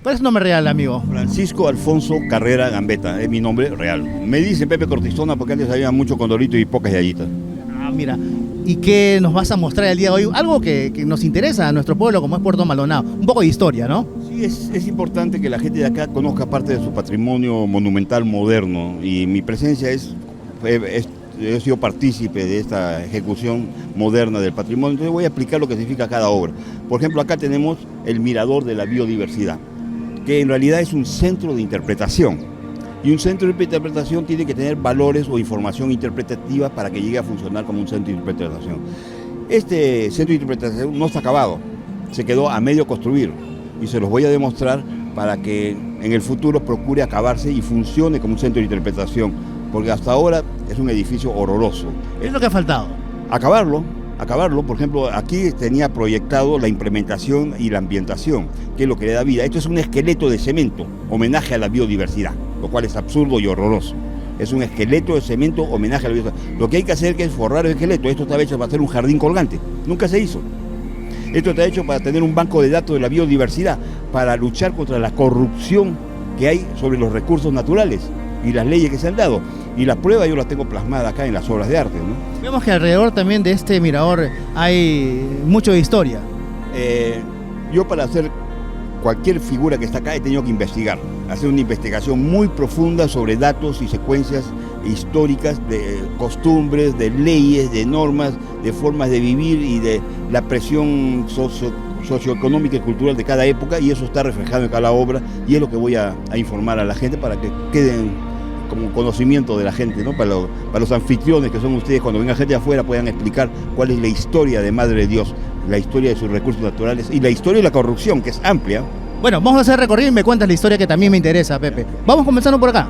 ¿Cuál es su nombre real, amigo? Francisco Alfonso Carrera Gambetta, es mi nombre real. Me dicen Pepe Cortisona porque antes había mucho condorito y pocas yayitas. Ah, mira, ¿y qué nos vas a mostrar el día de hoy? Algo que nos interesa a nuestro pueblo, como es Puerto Maldonado. Un poco de historia, ¿no? Sí, es importante que la gente de acá conozca parte de su patrimonio monumental moderno y mi presencia he sido partícipe de esta ejecución moderna del patrimonio, entonces voy a explicar lo que significa cada obra. Por ejemplo, acá tenemos el Mirador de la Biodiversidad, que en realidad es un centro de interpretación. Y un centro de interpretación tiene que tener valores o información interpretativa para que llegue a funcionar como un centro de interpretación. Este centro de interpretación no está acabado, se quedó a medio construir y se los voy a demostrar para que en el futuro procure acabarse y funcione como un centro de interpretación, porque hasta ahora es un edificio horroroso. ¿Qué es lo que ha faltado? Acabarlo. Por ejemplo, aquí tenía proyectado la implementación y la ambientación, que es lo que le da vida. Esto es un esqueleto de cemento, homenaje a la biodiversidad, lo cual es absurdo y horroroso. Es un esqueleto de cemento, homenaje a la biodiversidad. Lo que hay que hacer es forrar el esqueleto. Esto está hecho para hacer un jardín colgante. Nunca se hizo. Esto está hecho para tener un banco de datos de la biodiversidad, para luchar contra la corrupción que hay sobre los recursos naturales y las leyes que se han dado. Y la prueba yo la tengo plasmada acá en las obras de arte, ¿no? Vemos que alrededor también de este mirador hay mucho de historia. Yo para hacer cualquier figura que está acá he tenido que investigar, hacer una investigación muy profunda sobre datos y secuencias históricas de costumbres, de leyes, de normas, de formas de vivir y de la presión socioeconómica y cultural de cada época, y eso está reflejado en cada obra y es lo que voy a informar a la gente para que queden como conocimiento de la gente, ¿no? Para los anfitriones que son ustedes, cuando venga gente de afuera puedan explicar cuál es la historia de Madre de Dios, la historia de sus recursos naturales y la historia de la corrupción, que es amplia. Bueno, vamos a hacer recorrido y me cuentas la historia que también me interesa, Pepe. Vamos comenzando por acá.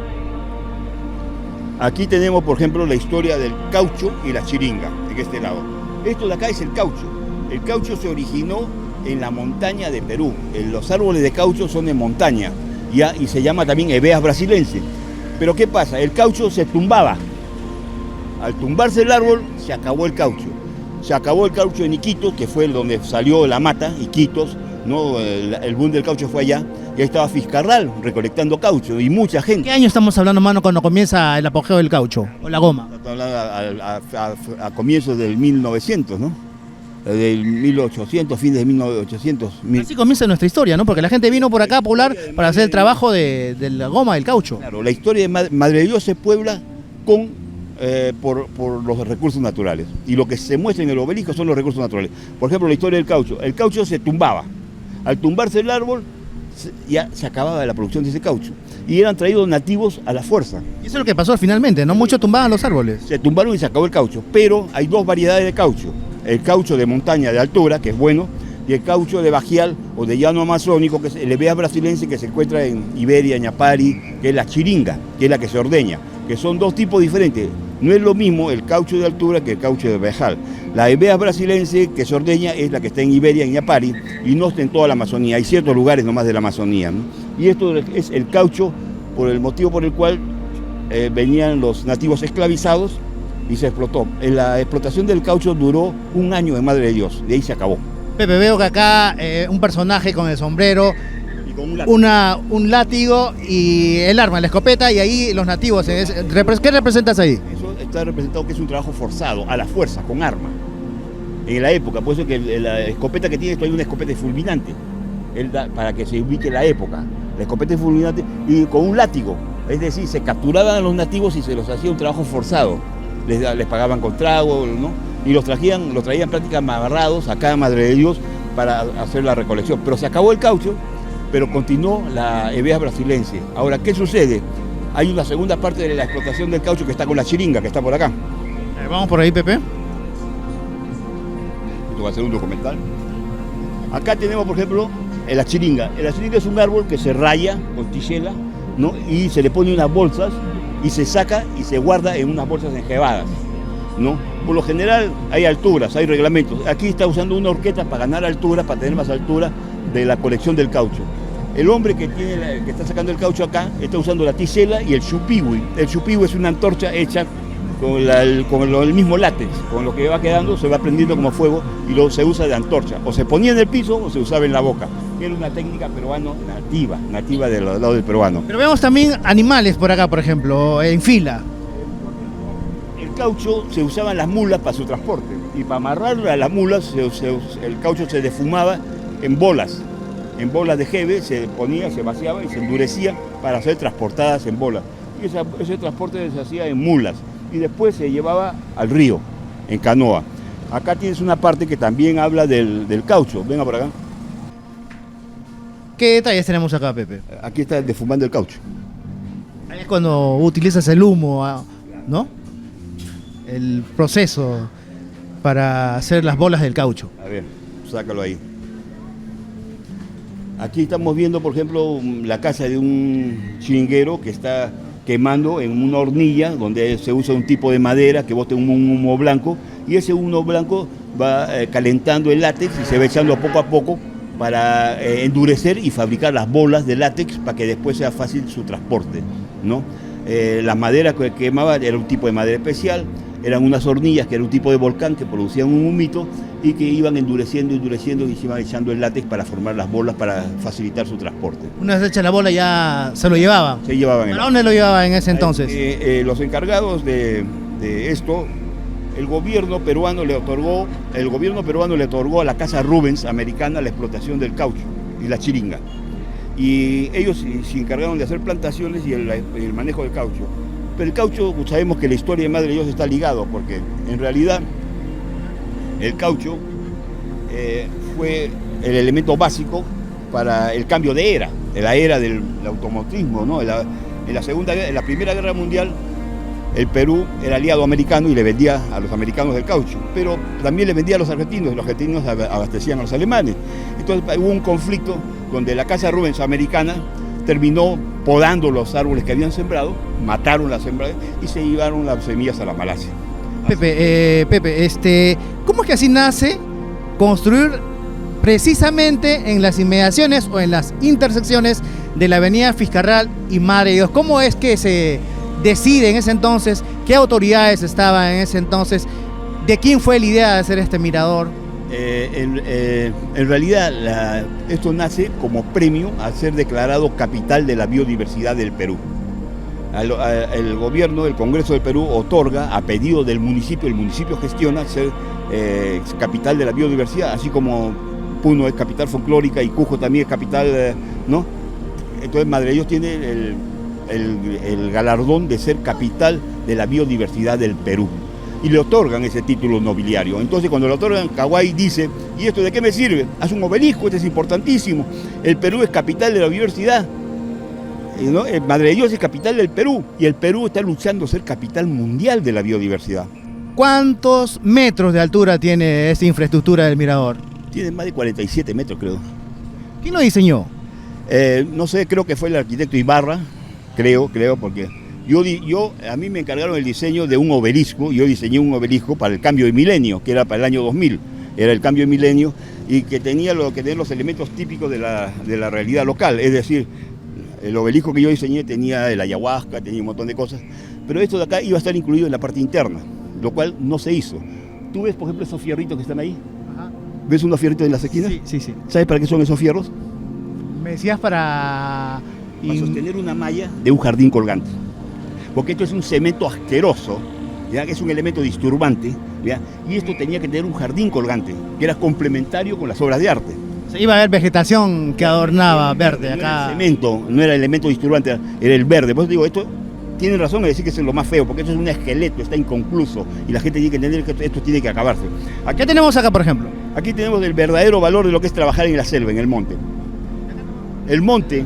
Aquí tenemos, por ejemplo, la historia del caucho y la chiringa, en este lado. Esto de acá es el caucho. El caucho se originó en la montaña de Perú. Los árboles de caucho son de montaña, ¿ya? Y se llama también Hebeas brasilensis. Pero ¿qué pasa? El caucho se tumbaba. Al tumbarse el árbol, se acabó el caucho. Se acabó el caucho en Iquitos, que fue donde salió la mata, Iquitos, ¿no? El boom del caucho fue allá. Y ahí estaba Fiscarral recolectando caucho y mucha gente. ¿Qué año estamos hablando, mano, cuando comienza el apogeo del caucho o la goma? Estamos hablando a comienzos del 1900, ¿no? Del 1800, fines de 1800. Así comienza nuestra historia, ¿no? Porque la gente vino por acá a poblar para hacer el trabajo de la goma, del caucho. Claro, la historia de Madre de Dios se puebla por los recursos naturales. Y lo que se muestra en el obelisco son los recursos naturales. Por ejemplo, la historia del caucho. El caucho se tumbaba. Al tumbarse el árbol, ya se acababa la producción de ese caucho. Y eran traídos nativos a la fuerza. Y eso es lo que pasó finalmente, ¿no? Muchos tumbaban los árboles. Se tumbaron y se acabó el caucho. Pero hay dos variedades de caucho. El caucho de montaña de altura, que es bueno, y el caucho de bajial o de llano amazónico, que es el Hebeas brasilensis, que se encuentra en Iberia, Ñapari, que es la chiringa, que es la que se ordeña, que son dos tipos diferentes. No es lo mismo el caucho de altura que el caucho de bajial. La Hebeas brasilensis, que se ordeña, es la que está en Iberia, en Ñapari, y no está en toda la Amazonía. Hay ciertos lugares nomás de la Amazonía, ¿no? Y esto es el caucho por el motivo por el cual venían los nativos esclavizados y se explotó. La explotación del caucho duró un año en Madre de Dios, de ahí se acabó. Pepe, veo que acá un personaje con el sombrero, Y con un un látigo y el arma, la escopeta, y ahí los nativos. ¿Qué representas ahí? Eso está representado que es un trabajo forzado, a la fuerza, con arma. En la época, por eso que la escopeta que tiene esto hay una escopeta fulminante, para que se ubique la época. La escopeta fulminante y con un látigo, es decir, se capturaban a los nativos y se los hacía un trabajo forzado. Les pagaban con trago, ¿no? Y los traían prácticamente amarrados acá a Madre de Dios para hacer la recolección. Pero se acabó el caucho, pero continuó la Hebeas brasilensis. Ahora, ¿qué sucede? Hay una segunda parte de la explotación del caucho que está con la chiringa, que está por acá. Vamos por ahí, Pepe. Esto va a ser un documental. Acá tenemos, por ejemplo, la chiringa. La chiringa es un árbol que se raya con tijela, ¿no? Y se le pone unas bolsas y se saca y se guarda en unas bolsas enjebadas, ¿no? Por lo general hay alturas, hay reglamentos. Aquí está usando una horqueta para ganar altura, para tener más altura de la colección del caucho. El hombre que está sacando el caucho acá está usando la tisela y el chupiwi. El chupiwi es una antorcha hecha el mismo látex, con lo que va quedando, se va prendiendo como fuego y se usa de antorcha. O se ponía en el piso o se usaba en la boca. Era una técnica peruana nativa del lado del peruano. Pero vemos también animales por acá, por ejemplo, en fila. El caucho se usaba en las mulas para su transporte. Y para amarrar a las mulas, el caucho se defumaba en bolas de jeve, se ponía, se vaciaba y se endurecía para ser transportadas en bolas. Y ese transporte se hacía en mulas y después se llevaba al río, en canoa. Acá tienes una parte que también habla del caucho. Venga por acá. ¿Qué detalles tenemos acá, Pepe? Aquí está defumando el caucho. Ahí es cuando utilizas el humo, ¿no? El proceso para hacer las bolas del caucho. A ver, sácalo ahí. Aquí estamos viendo, por ejemplo, la casa de un chiringuero que está quemando en una hornilla donde se usa un tipo de madera que bote un humo blanco y ese humo blanco va calentando el látex y se va echando poco a poco para endurecer y fabricar las bolas de látex para que después sea fácil su transporte, ¿no? La madera que quemaba era un tipo de madera especial, eran unas hornillas que era un tipo de volcán que producían un humito y que iban endureciendo y se iban echando el látex para formar las bolas para facilitar su transporte. Una vez hecha la bola ya se lo llevaban. Se llevaban. ¿Para dónde lo llevaban en ese entonces? Los encargados de esto, el gobierno peruano le otorgó a la Casa Rubens americana la explotación del caucho y la chiringa. Y ellos se encargaron de hacer plantaciones y el manejo del caucho. Pero el caucho, sabemos que la historia de Madre Dios está ligado, porque en realidad el caucho fue el elemento básico para el cambio de era, de la era del automotrilismo, ¿no? En la Primera Guerra Mundial, el Perú era aliado americano y le vendía a los americanos el caucho, pero también le vendía a los argentinos, y los argentinos abastecían a los alemanes. Entonces hubo un conflicto donde la Casa Rubens americana terminó podando los árboles que habían sembrado, mataron las sembradas y se llevaron las semillas a la Malasia. Pepe, ¿cómo es que así nace construir precisamente en las inmediaciones o en las intersecciones de la avenida Fiscarral y Madre Dios? ¿Cómo es que se decide en ese entonces? ¿Qué autoridades estaban en ese entonces? ¿De quién fue la idea de hacer este mirador? En realidad esto nace como premio a ser declarado capital de la biodiversidad del Perú. El gobierno, el Congreso del Perú otorga a pedido del municipio, el municipio gestiona ser capital de la biodiversidad, así como Puno es capital folclórica y Cusco también es capital, ¿no? Entonces Madre Dios tiene el galardón de ser capital de la biodiversidad del Perú. Y le otorgan ese título nobiliario. Entonces cuando le otorgan, Kawai dice, ¿y esto de qué me sirve? Haz un obelisco, este es importantísimo. El Perú es capital de la biodiversidad. ¿No? Madre Dios es capital del Perú y el Perú está luchando a ser capital mundial de la biodiversidad. ¿Cuántos metros de altura tiene esta infraestructura del mirador? Tiene más de 47 metros, creo. ¿Quién lo diseñó? No sé, creo que fue el arquitecto Ibarra, creo, porque a mí me encargaron el diseño de un obelisco. Yo diseñé un obelisco para el cambio de milenio, que era para el año 2000, era el cambio de milenio, y que tenía los elementos típicos de la realidad local, es decir, el obelisco que yo diseñé tenía el ayahuasca, tenía un montón de cosas, pero esto de acá iba a estar incluido en la parte interna, lo cual no se hizo. ¿Tú ves, por ejemplo, esos fierritos que están ahí? Ajá. ¿Ves unos fierritos en las esquinas? Sí. ¿Sabes para qué son esos fierros? Me decías para sostener una malla de un jardín colgante. Porque esto es un cemento asqueroso, ¿ya? Que es un elemento disturbante, ¿ya? Y esto tenía que tener un jardín colgante, que era complementario con las obras de arte. Iba a haber vegetación que adornaba verde acá. No era el cemento, no era el elemento disturbante, era el verde. Por eso digo, esto tiene razón en decir que es lo más feo, porque esto es un esqueleto, está inconcluso, y la gente tiene que entender que esto tiene que acabarse. ¿Qué tenemos acá, por ejemplo? Aquí tenemos el verdadero valor de lo que es trabajar en la selva, en el monte. El monte,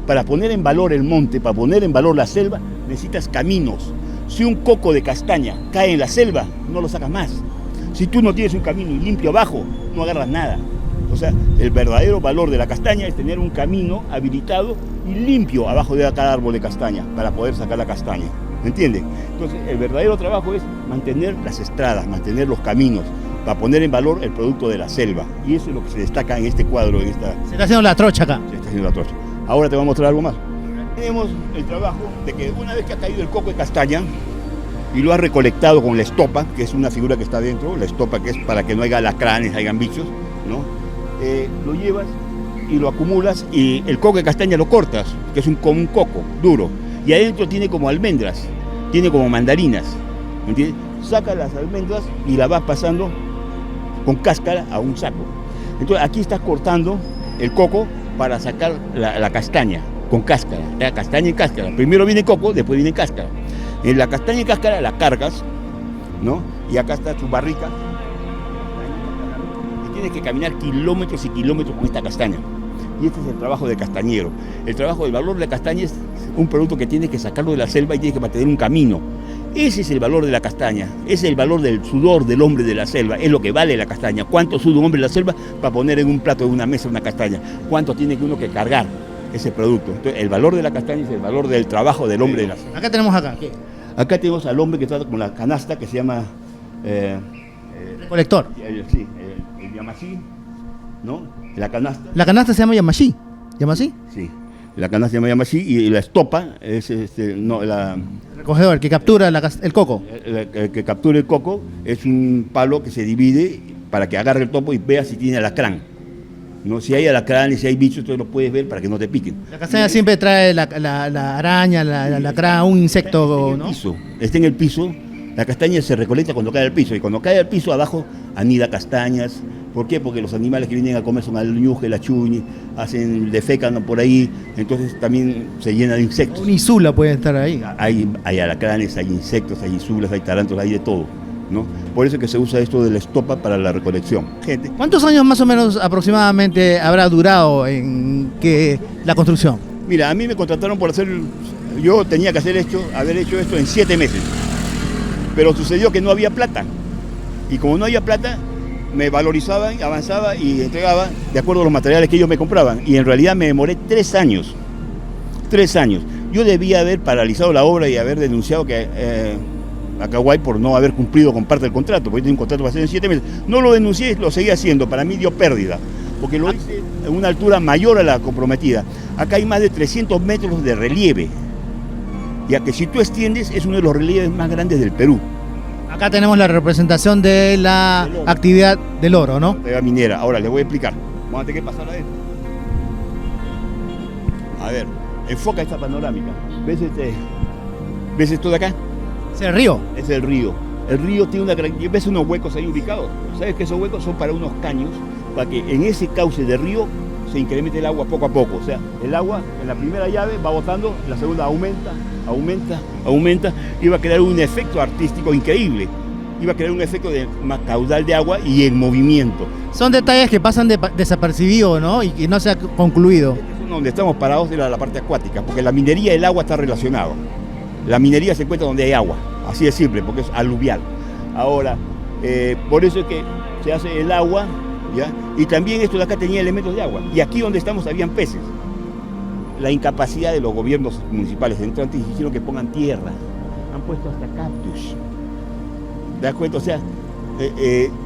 para poner en valor el monte, para poner en valor la selva, necesitas caminos. Si un coco de castaña cae en la selva, no lo sacas más. Si tú no tienes un camino limpio abajo, no agarras nada. O sea, el verdadero valor de la castaña es tener un camino habilitado y limpio abajo de cada árbol de castaña para poder sacar la castaña. ¿Me entiendes? Entonces, el verdadero trabajo es mantener las estradas, mantener los caminos, para poner en valor el producto de la selva. Y eso es lo que se destaca en este cuadro. Se está haciendo la trocha acá. Se está haciendo la trocha. Ahora te voy a mostrar algo más. Tenemos el trabajo de que una vez que ha caído el coco de castaña, y lo has recolectado con la estopa, que es una figura que está dentro, la estopa que es para que no haya alacranes, hayan bichos, ¿no? Lo llevas y lo acumulas y el coco de castaña lo cortas, que es como un coco duro, y adentro tiene como almendras, tiene como mandarinas, ¿me entiendes? Sacas las almendras y las vas pasando con cáscara a un saco. Entonces aquí estás cortando el coco para sacar la castaña con cáscara, la castaña y cáscara. Primero viene coco, después viene cáscara. En la castaña y cáscara la cargas, ¿no? Y acá está tu barrica. Y tienes que caminar kilómetros y kilómetros con esta castaña. Y este es el trabajo del castañero. El trabajo del valor de la castaña es un producto que tienes que sacarlo de la selva y tienes que mantener un camino. Ese es el valor de la castaña, ese es el valor del sudor del hombre de la selva, es lo que vale la castaña. ¿Cuánto suda un hombre de la selva para poner en un plato de una mesa una castaña? ¿Cuánto tiene que uno que cargar ese producto? Entonces, el valor de la castaña es el valor del trabajo del hombre de la selva. Acá tenemos acá. Acá tenemos al hombre que está con la canasta que se llama... Recolector. Sí, el yamasí, ¿no? La canasta. La canasta se llama yamashi. ¿Yamasí? Sí, la canasta se llama yamasí y la estopa es la... Recogedor, el que captura el coco. El que captura el coco es un palo que se divide para que agarre el topo y vea si tiene alacrán. ¿No? Si hay alacrán y si hay bichos, entonces lo puedes ver para que no te piquen. La castaña siempre trae la araña, la alacrán, un insecto, ¿no? Está en el piso, la castaña se recolecta cuando cae al piso, y cuando cae al piso abajo anida castañas. ¿Por qué? Porque los animales que vienen a comer son el ñuje, la chuñi, defecan por ahí, entonces también se llena de insectos. Un isula puede estar ahí. Hay alacranes, hay insectos, hay isulas, hay tarántulas, hay de todo, ¿no? Por eso es que se usa esto de la estopa para la recolección. Gente. ¿Cuántos años más o menos aproximadamente habrá durado la construcción? Mira, a mí me contrataron por yo tenía que haber hecho esto en 7 meses, pero sucedió que no había plata, y como no había plata, me valorizaban, avanzaba y entregaba de acuerdo a los materiales que ellos me compraban. Y en realidad me demoré 3 años. 3 años. Yo debía haber paralizado la obra y haber denunciado a Kawai por no haber cumplido con parte del contrato, porque tenía un contrato para hacer en 7 meses. No lo denuncié, lo seguí haciendo. Para mí dio pérdida, porque lo hice en una altura mayor a la comprometida. Acá hay más de 300 metros de relieve, ya que si tú extiendes es uno de los relieves más grandes del Perú. Acá tenemos la representación de la actividad del oro, ¿no? De la minera. Ahora les voy a explicar. Vamos a tener que pasar adentro. A ver, enfoca esta panorámica. ¿Ves esto de acá? Es el río. Es el río. El río tiene una característica. ¿Ves unos huecos ahí ubicados? ¿Sabes que esos huecos son para unos caños? Para que en ese cauce de río se incremente el agua poco a poco. O sea, el agua en la primera llave va botando, en la segunda aumenta, y va a crear un efecto artístico increíble. Iba a crear un efecto de caudal de agua y en movimiento. Son detalles que pasan desapercibidos, ¿no? Y que no se ha concluido. Es donde estamos parados era la parte acuática, porque la minería y el agua está relacionado. La minería se encuentra donde hay agua, así de simple, porque es aluvial. Ahora, por eso es que se hace el agua, ¿ya? Y también esto de acá tenía elementos de agua. Y aquí donde estamos habían peces. La incapacidad de los gobiernos municipales entrantes hicieron que pongan tierra. Han puesto hasta cactus. ¿Te das cuenta? O sea,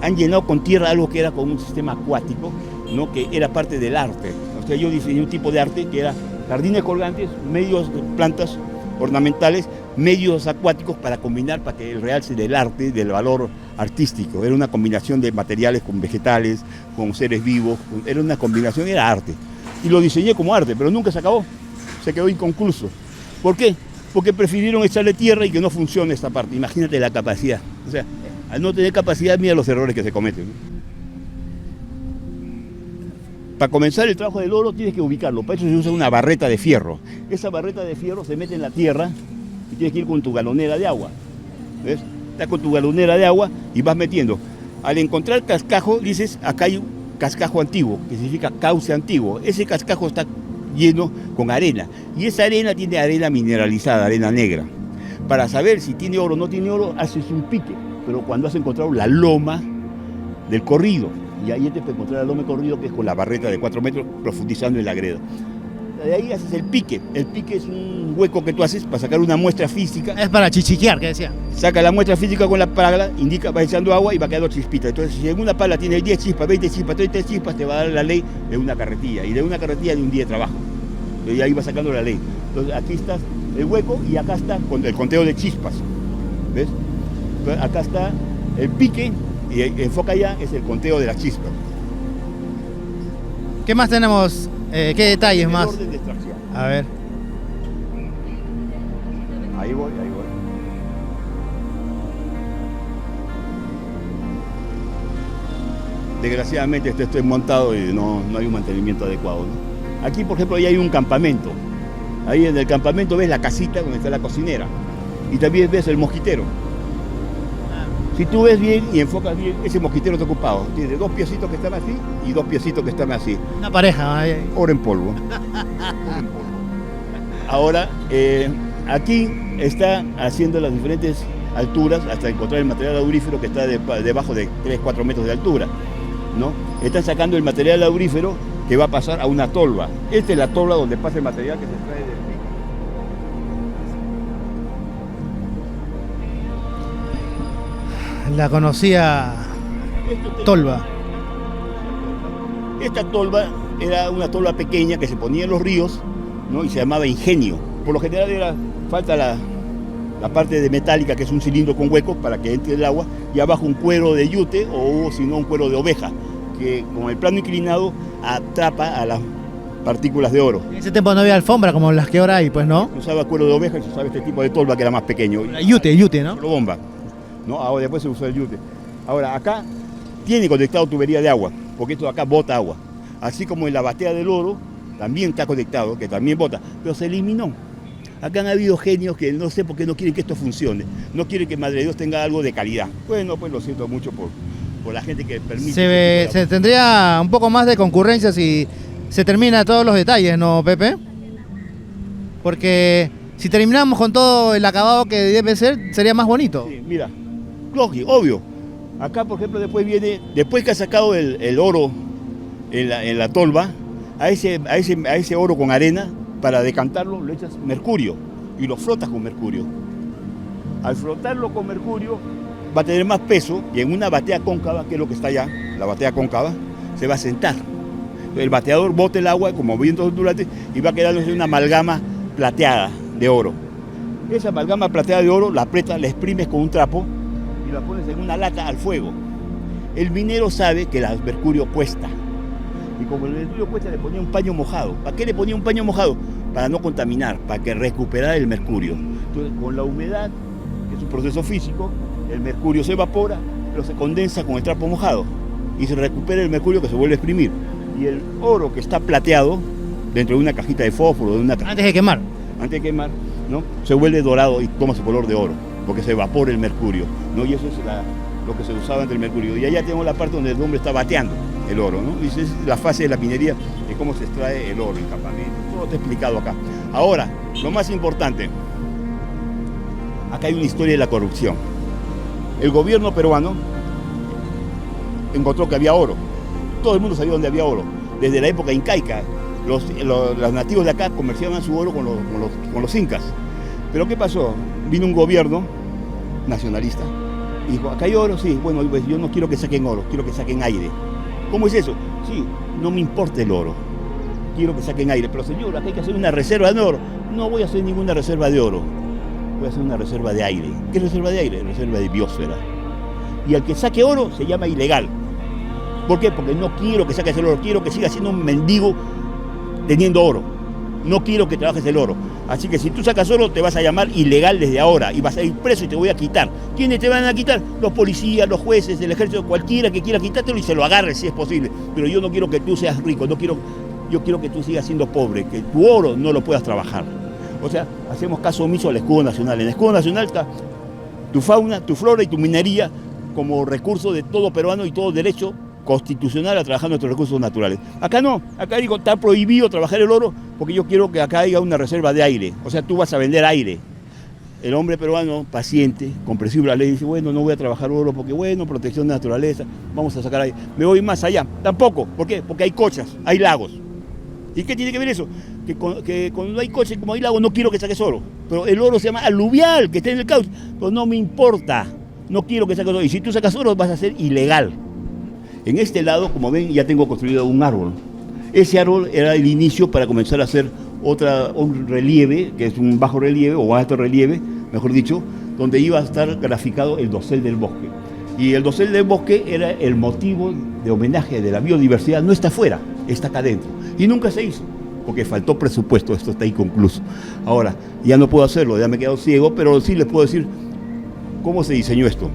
han llenado con tierra algo que era como un sistema acuático, ¿no? Que era parte del arte. O sea, yo diseñé un tipo de arte que era jardines colgantes, medios de plantas ornamentales, medios acuáticos para combinar, para que el realce del arte, del valor artístico. Era una combinación de materiales con vegetales, con seres vivos, era una combinación, era arte. Y lo diseñé como arte, pero nunca se acabó, se quedó inconcluso. ¿Por qué? Porque prefirieron echarle tierra y que no funcione esta parte. Imagínate la capacidad. O sea, al no tener capacidad, mira los errores que se cometen. Para comenzar el trabajo del oro tienes que ubicarlo, para eso se usa una barreta de fierro. Esa barreta de fierro se mete en la tierra y tienes que ir con tu galonera de agua. ¿Ves? Estás con tu galonera de agua y vas metiendo. Al encontrar cascajo, dices, acá hay un cascajo antiguo, que significa cauce antiguo. Ese cascajo está lleno con arena, y esa arena tiene arena mineralizada, arena negra. Para saber si tiene oro o no tiene oro, haces un pique, pero cuando has encontrado la loma del corrido, y ahí te puedes encontrar la loma del corrido, que es con la barreta de 4 metros, profundizando en la greda. De ahí haces el pique. El pique es un hueco que tú haces para sacar una muestra física. Es para chichiquear, que decía. Saca la muestra física con la pala, indica, va echando agua y va quedando chispita. Entonces, si en una pala tiene 10 chispas, 20 chispas, 30 chispas, te va a dar la ley de una carretilla. Y de una carretilla de un día de trabajo. Y ahí va sacando la ley. Entonces, aquí está el hueco y acá está el conteo de chispas. ¿ves? Entonces, acá está el pique y enfoca allá, es el conteo de las chispas. ¿Qué más tenemos? ¿Qué detalles El más? orden de extracción. A ver. Ahí voy. Desgraciadamente estoy montado y no hay un mantenimiento adecuado, ¿no? Aquí, por ejemplo, ya hay un campamento. Ahí en el campamento ves la casita donde está la cocinera. Y también ves el mosquitero. Si tú ves bien y enfocas bien, ese mosquitero está ocupado. Tiene 2 piecitos que están así y 2 piecitos que están así. Una pareja. Oro en polvo. Ahora, aquí está haciendo las diferentes alturas hasta encontrar el material aurífero que está debajo de 3-4 metros de altura, ¿no? Están sacando el material aurífero que va a pasar a una tolva. Esta es la tolva donde pasa el material que se extrae del pico. La conocía tolva. Esta tolva era una tolva pequeña que se ponía en los ríos, ¿no? Y se llamaba ingenio. Por lo general falta la parte de metálica, que es un cilindro con huecos para que entre el agua, y abajo un cuero de yute o si no un cuero de oveja, que con el plano inclinado atrapa a las partículas de oro. En ese tiempo no había alfombra como las que ahora hay, pues, ¿no? Se usaba cuero de oveja y se usaba este tipo de tolva que era más pequeño. Yute, ¿no? Solo bomba, ¿no? Ahora después se usó el yute. Ahora acá tiene conectado tubería de agua, porque esto de acá bota agua. Así como en la batea del oro también está conectado, que también bota, pero se eliminó. Acá han habido genios que no sé por qué no quieren que esto funcione, no quieren que Madre de Dios tenga algo de calidad. Bueno, pues lo siento mucho por la gente que permite. Se tendría un poco más de concurrencia si se termina todos los detalles, ¿no, Pepe? Porque si terminamos con todo el acabado que debe ser, sería más bonito. Sí, mira, lógico, obvio. Acá, por ejemplo, después que ha sacado el oro en la tolva, a ese oro con arena, para decantarlo le echas mercurio y lo frotas con mercurio. Al frotarlo con mercurio va a tener más peso y en una batea cóncava, que es lo que está allá, la batea cóncava, se va a sentar. El bateador bota el agua como vientos ondulantes y va a quedarse una amalgama plateada de oro. Esa amalgama plateada de oro la aprietas, la exprimes con un trapo y la pones en una lata al fuego. El minero sabe que el mercurio cuesta. Y como el mercurio cuesta, le ponía un paño mojado. ¿Para qué le ponía un paño mojado? Para no contaminar, para que recuperara el mercurio. Entonces, con la humedad, que es un proceso físico, el mercurio se evapora, pero se condensa con el trapo mojado. Y se recupera el mercurio que se vuelve a exprimir. Y el oro que está plateado, dentro de una cajita de fósforo, Antes de quemar, ¿no? Se vuelve dorado y toma su color de oro, porque se evapora el mercurio, ¿no? Y eso es lo que se usaba entre el mercurio. Y allá tenemos la parte donde el hombre está bateando el oro, ¿no? Y esa es la fase de la minería, de cómo se extrae el oro en campamento. Todo está explicado acá. Ahora, lo más importante, acá hay una historia de la corrupción. El gobierno peruano encontró que había oro. Todo el mundo sabía dónde había oro. Desde la época incaica, los nativos de acá comerciaban su oro con los incas. Pero ¿qué pasó? Vino un gobierno nacionalista y dijo, acá hay oro, sí, bueno, pues yo no quiero que saquen oro, quiero que saquen aire. ¿Cómo es eso? Sí, no me importa el oro, quiero que saquen aire. Pero señor, acá hay que hacer una reserva de oro. No voy a hacer ninguna reserva de oro, voy a hacer una reserva de aire. ¿Qué reserva de aire? Reserva de biosfera. Y al que saque oro se llama ilegal. ¿Por qué? Porque no quiero que saques el oro, quiero que sigas siendo un mendigo teniendo oro. No quiero que trabajes el oro. Así que si tú sacas oro, te vas a llamar ilegal desde ahora y vas a ir preso y te voy a quitar. ¿Quiénes te van a quitar? Los policías, los jueces, el ejército, cualquiera que quiera quitártelo y se lo agarre si es posible. Pero yo no quiero que tú seas rico, yo quiero que tú sigas siendo pobre, que tu oro no lo puedas trabajar. O sea, hacemos caso omiso al escudo nacional. En el escudo nacional está tu fauna, tu flora y tu minería como recurso de todo peruano y todo derecho constitucional a trabajar nuestros recursos naturales. Acá no, acá digo, está prohibido trabajar el oro porque yo quiero que acá haya una reserva de aire. O sea, tú vas a vender aire. El hombre peruano, paciente, comprensible a la ley, dice, bueno, no voy a trabajar oro porque, bueno, protección de naturaleza, vamos a sacar aire. Me voy más allá. Tampoco. ¿Por qué? Porque hay cochas, hay lagos. ¿Y qué tiene que ver eso? Que cuando hay coches, como hay lagos, no quiero que saques oro. Pero el oro se llama aluvial, que está en el cauce. Pero no me importa. No quiero que saques oro. Y si tú sacas oro, vas a ser ilegal. En este lado, como ven, ya tengo construido un árbol. Ese árbol era el inicio para comenzar a hacer un relieve, que es un bajo relieve o alto relieve, mejor dicho, donde iba a estar graficado el dosel del bosque. Y el dosel del bosque era el motivo de homenaje de la biodiversidad, no está afuera, está acá adentro. Y nunca se hizo, porque faltó presupuesto, esto está inconcluso. Ahora, ya no puedo hacerlo, ya me he quedado ciego, pero sí les puedo decir cómo se diseñó esto.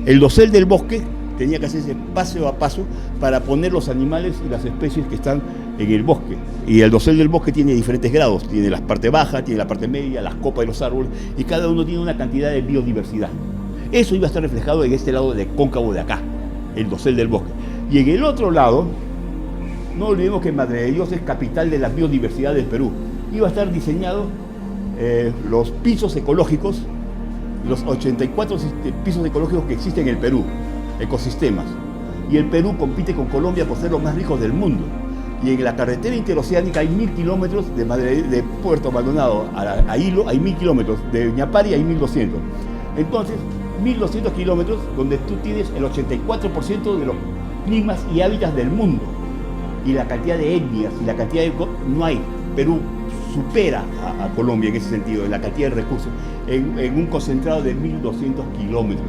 El dosel del bosque tenía que hacerse paso a paso para poner los animales y las especies que están en el bosque. Y el dosel del bosque tiene diferentes grados, tiene la parte baja, tiene la parte media, las copas de los árboles, y cada uno tiene una cantidad de biodiversidad. Eso iba a estar reflejado en este lado de cóncavo de acá, el dosel del bosque. Y en el otro lado, no olvidemos que Madre de Dios es capital de la biodiversidad del Perú. Iba a estar diseñado los pisos ecológicos, los 84 pisos ecológicos que existen en el Perú, ecosistemas. Y el Perú compite con Colombia por ser los más ricos del mundo. Y en la carretera interoceánica hay 1000 kilómetros de Puerto Maldonado a Hilo, hay 1000 kilómetros, de Ñapari hay 1200. Entonces, 1200 kilómetros donde tú tienes el 84% de los climas y hábitats del mundo. Y la cantidad de etnias y la cantidad de... no hay. Perú supera a Colombia en ese sentido, en la cantidad de recursos, en un concentrado de 1200 kilómetros.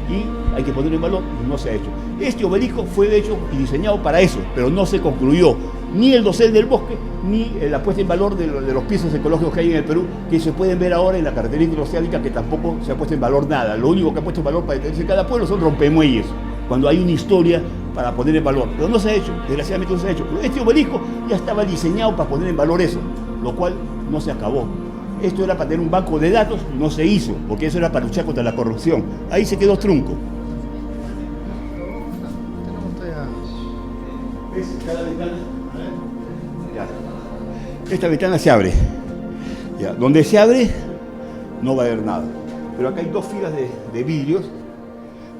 Y hay que poner en valor, no se ha hecho. Este obelisco fue hecho y diseñado para eso, pero no se concluyó ni el dosel del bosque, ni la puesta en valor de los pisos ecológicos que hay en el Perú, que se pueden ver ahora en la carretera interoceánica, que tampoco se ha puesto en valor nada. Lo único que ha puesto en valor para detenerse cada pueblo son rompemuelles, cuando hay una historia para poner en valor. Pero no se ha hecho, desgraciadamente no se ha hecho. Pero este obelisco ya estaba diseñado para poner en valor eso, lo cual no se acabó. Esto era para tener un banco de datos, no se hizo, porque eso era para luchar contra la corrupción. Ahí se quedó trunco. ¿Ves? Cada ventana. Ya. Esta ventana se abre. Ya. Donde se abre, no va a haber nada. Pero acá hay 2 filas de vidrios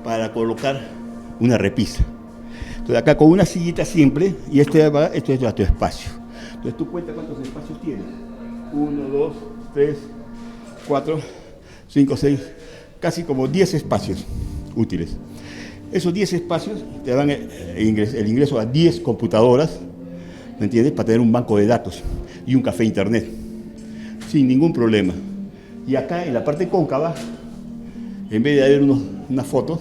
para colocar una repisa. Entonces acá con una sillita simple, y esto es tu espacio. Entonces tú cuentas cuántos espacios tienes. 1, 2, 3, 4, 5, 6, casi como 10 espacios útiles. Esos 10 espacios te dan el ingreso a 10 computadoras, ¿me entiendes? Para tener un banco de datos y un café internet, sin ningún problema. Y acá en la parte cóncava, en vez de haber unas fotos,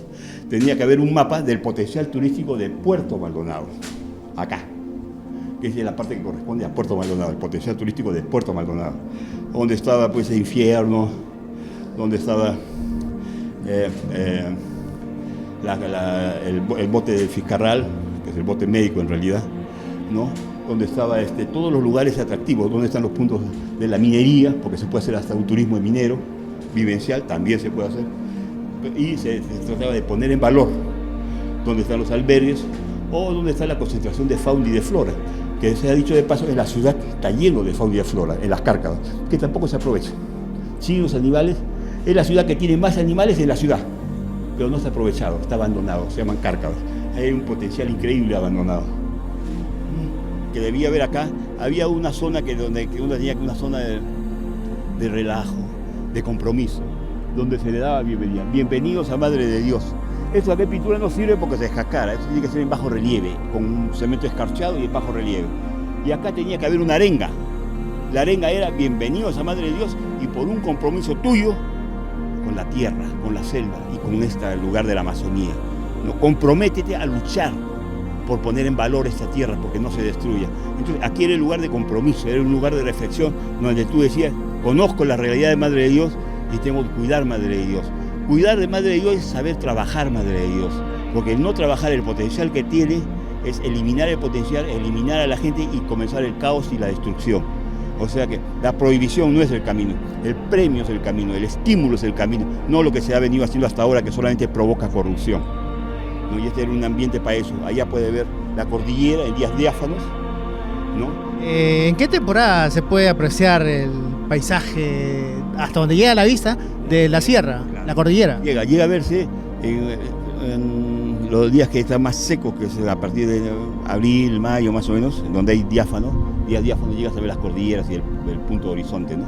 tenía que haber un mapa del potencial turístico de Puerto Maldonado, acá, que es la parte que corresponde a Puerto Maldonado, el potencial turístico de Puerto Maldonado, donde estaba pues el infierno, donde estaba el bote del Fiscarral, que es el bote médico en realidad, ¿no? Donde estaba todos los lugares atractivos, donde están los puntos de la minería, porque se puede hacer hasta un turismo de minero, vivencial, también se puede hacer, y se trataba de poner en valor donde están los albergues o donde está la concentración de fauna y de flora, que se ha dicho de paso, en la ciudad está lleno de fauna y de flora, en las Cárcavas, que tampoco se aprovecha. Sí, los animales, es la ciudad que tiene más animales en la ciudad, pero no está aprovechado, está abandonado, se llaman Cárcavas. Hay un potencial increíble abandonado. Que debía haber acá, había una zona donde uno tenía una zona de relajo, de compromiso, donde se le daba bienvenida. Bienvenidos a Madre de Dios. Esto acá en pintura no sirve porque se descascara, eso tiene que ser en bajo relieve, con un cemento escarchado y en bajo relieve. Y acá tenía que haber una arenga. La arenga era bienvenidos a Madre de Dios y por un compromiso tuyo con la tierra, con la selva y con este lugar de la Amazonía. ¿No? Comprométete a luchar por poner en valor esta tierra, porque no se destruya. Entonces, aquí era el lugar de compromiso, era un lugar de reflexión, donde tú decías, conozco la realidad de Madre de Dios y tengo que cuidar Madre de Dios. Cuidar de Madre de Dios es saber trabajar Madre de Dios, porque el no trabajar el potencial que tiene es eliminar el potencial, eliminar a la gente y comenzar el caos y la destrucción. O sea que la prohibición no es el camino, el premio es el camino, el estímulo es el camino, no lo que se ha venido haciendo hasta ahora, que solamente provoca corrupción. ¿No? Y este era un ambiente para eso. Allá puede ver la cordillera en días diáfanos, ¿no? ¿En qué temporada se puede apreciar el paisaje hasta donde llega la vista de la sierra, claro, la cordillera? Llega a verse en los días que están más secos, que es a partir de abril, mayo más o menos, donde hay días diáfanos llegas a ver las cordilleras y el punto de horizonte, ¿no?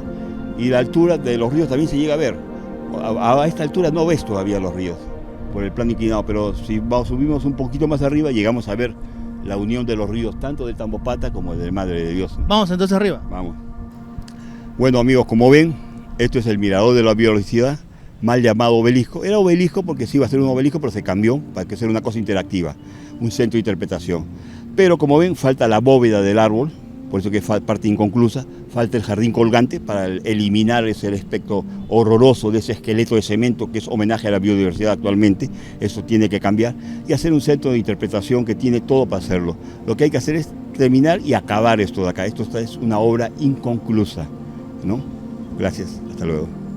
Y la altura de los ríos también se llega a ver. A esta altura no ves todavía los ríos por el plano inclinado, pero si subimos un poquito más arriba llegamos a ver la unión de los ríos, tanto del Tambopata como del Madre de Dios. Vamos entonces arriba. Vamos. Bueno amigos, como ven, esto es el mirador de la biodiversidad mal llamado obelisco. Era obelisco porque sí iba a ser un obelisco, pero se cambió para que sea una cosa interactiva, un centro de interpretación. Pero como ven, falta la bóveda del árbol, por eso que es parte inconclusa, falta el jardín colgante para eliminar ese aspecto horroroso de ese esqueleto de cemento que es homenaje a la biodiversidad actualmente. Eso tiene que cambiar y hacer un centro de interpretación que tiene todo para hacerlo. Lo que hay que hacer es terminar y acabar esto de acá. Esto es una obra inconclusa, ¿no? Gracias, hasta luego.